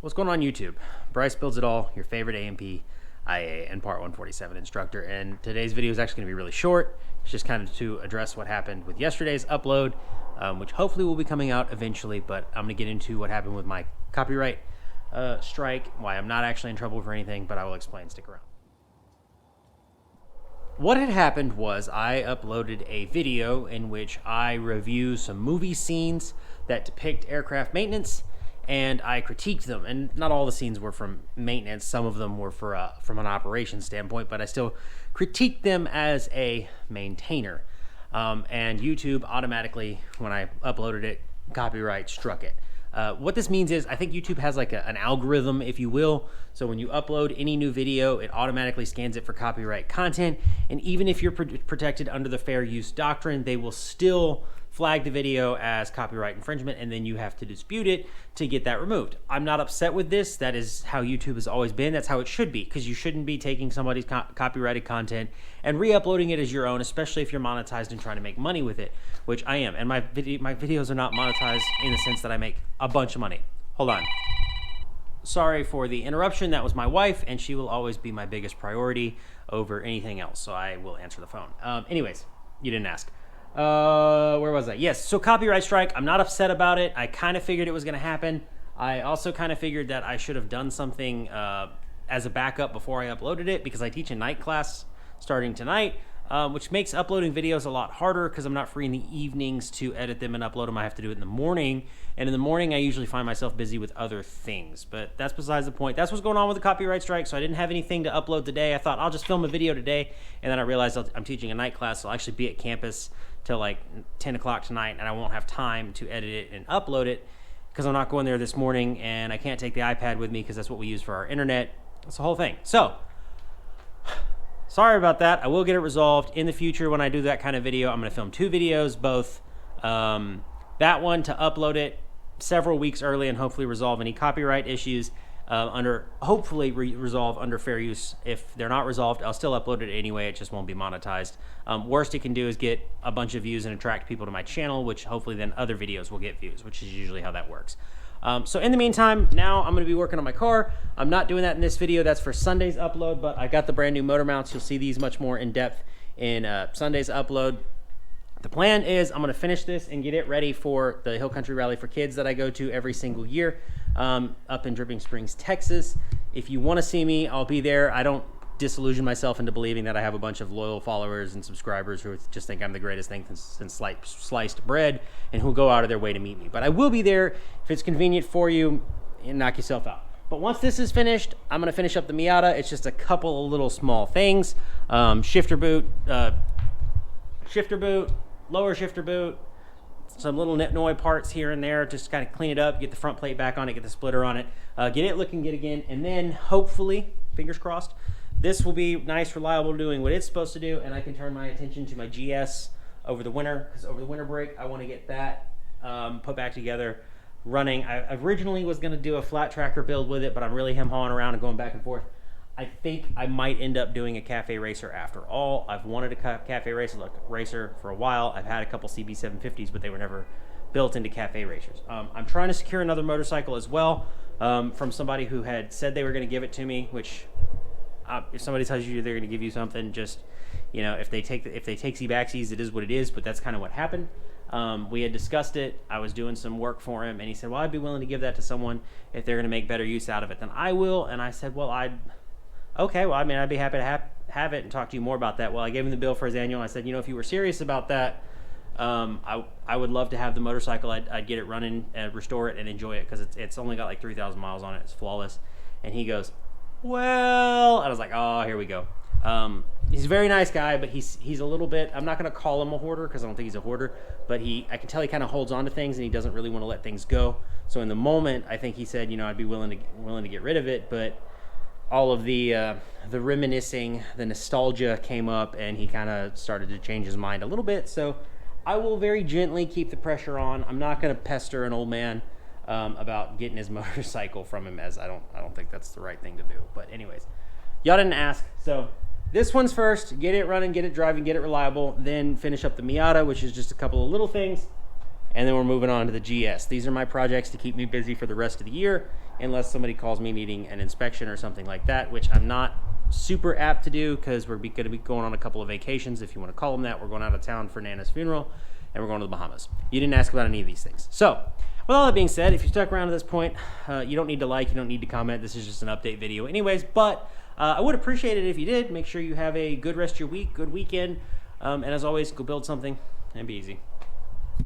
What's going on YouTube? Bryce Builds It All, your favorite A&P, IA, and Part 147 instructor. And today's video is actually going to be really short. It's just kind of to address what happened with yesterday's upload, which hopefully will be coming out eventually. But I'm going to get into what happened with my copyright strike, why I'm not actually in trouble for anything, but I will explain. Stick around. What had happened was I uploaded a video in which I review some movie scenes that depict aircraft maintenance, and I critiqued them. And not all the scenes were from maintenance. Some of them were from an operations standpoint, but I still critiqued them as a maintainer. And YouTube automatically, when I uploaded it, copyright struck it. What this means is I think YouTube has like an algorithm, if you will. So when you upload any new video, it automatically scans it for copyright content. And even if you're protected under the fair use doctrine, they will still flag the video as copyright infringement, and then you have to dispute it to get that removed. I'm not upset with this. That is how YouTube has always been. That's how it should be, because you shouldn't be taking somebody's copyrighted content and re-uploading it as your own, especially if you're monetized and trying to make money with it, which I am. And my videos are not monetized in the sense that I make a bunch of money. Hold on. Sorry for the interruption. That was my wife, and she will always be my biggest priority over anything else, so I will answer the phone. Anyways, you didn't ask. Where was I? Yes, so copyright strike. I'm not upset about it. I kind of figured it was going to happen. I also kind of figured that I should have done something as a backup before I uploaded it, because I teach a night class starting tonight, which makes uploading videos a lot harder because I'm not free in the evenings to edit them and upload them. I have to do it in the morning, and in the morning I usually find myself busy with other things, but that's besides the point. That's what's going on with the copyright strike. So I didn't have anything to upload today. I thought I'll just film a video today, and then I realized I'm teaching a night class, so I'll actually be at campus till like 10 o'clock tonight, and I won't have time to edit it and upload it because I'm not going there this morning, and I can't take the iPad with me because that's what we use for our internet. That's the whole thing. So sorry about that. I will get it resolved in the future. When I do that kind of video, I'm going to film 2 videos, both that one to upload it several weeks early and hopefully resolve any copyright issues hopefully resolve under fair use. If they're not resolved, I'll still upload it anyway. It just won't be monetized. Worst it can do is get a bunch of views and attract people to my channel, which hopefully then other videos will get views, which is usually how that works. So in the meantime, now I'm going to be working on my car. I'm not doing that in this video. That's for Sunday's upload, but I got the brand new motor mounts. You'll see these much more in depth in Sunday's upload. The plan is I'm going to finish this and get it ready for the Hill Country Rally for Kids that I go to every single year up in Dripping Springs, Texas. If you want to see me, I'll be there. I don't disillusion myself into believing that I have a bunch of loyal followers and subscribers who just think I'm the greatest thing since sliced bread and who'll go out of their way to meet me. But I will be there if it's convenient for you, and knock yourself out. But once this is finished, I'm going to finish up the Miata. It's just a couple of little small things. Shifter boot, lower shifter boot, some little Nipnoy parts here and there, just kind of clean it up, get the front plate back on it, get the splitter on it, get it looking good again, and then hopefully, fingers crossed, this will be nice, reliable, doing what it's supposed to do, and I can turn my attention to my GS over the winter, because over the winter break, I want to get that put back together, running. I originally was going to do a flat tracker build with it, but I'm really hem-hawing around and going back and forth. I think I might end up doing a cafe racer after all. I've wanted a cafe racer for a while. I've had a couple CB750s, but they were never built into cafe racers. I'm trying to secure another motorcycle as well from somebody who had said they were going to give it to me, which if somebody tells you they're going to give you something, just, you know, if they take Z-Backsies, it is what it is, but that's kind of what happened. We had discussed it. I was doing some work for him, and he said, well, I'd be willing to give that to someone if they're going to make better use out of it than I will. And I said, well, okay, well, I mean, I'd be happy to have it and talk to you more about that. Well, I gave him the bill for his annual. I said, you know, if you were serious about that, I would love to have the motorcycle. I'd get it running and restore it and enjoy it, because it's only got like 3,000 miles on it. It's flawless. And he goes, well, and I was like, oh, here we go. He's a very nice guy, but he's a little bit, I'm not going to call him a hoarder because I don't think he's a hoarder, but I can tell he kind of holds on to things and he doesn't really want to let things go. So in the moment, I think he said, you know, I'd be willing to get rid of it, but all of the reminiscing, the nostalgia came up, and he kind of started to change his mind a little bit. So I will very gently keep the pressure on. I'm not going to pester an old man about getting his motorcycle from him, as I don't think that's the right thing to do. But anyways, y'all didn't ask, so this one's first. Get it running, get it driving, get it reliable, then finish up the Miata, which is just a couple of little things, and then we're moving on to the GS. These are my projects to keep me busy for the rest of the year, unless somebody calls me needing an inspection or something like that, which I'm not super apt to do because we're going to be going on a couple of vacations, if you want to call them that. We're going out of town for Nana's funeral, and we're going to the Bahamas. You didn't ask about any of these things. So, with all that being said, if you stuck around to this point, you don't need to like, you don't need to comment. This is just an update video anyways, but I would appreciate it if you did. Make sure you have a good rest of your week, good weekend, and as always, go build something and be easy.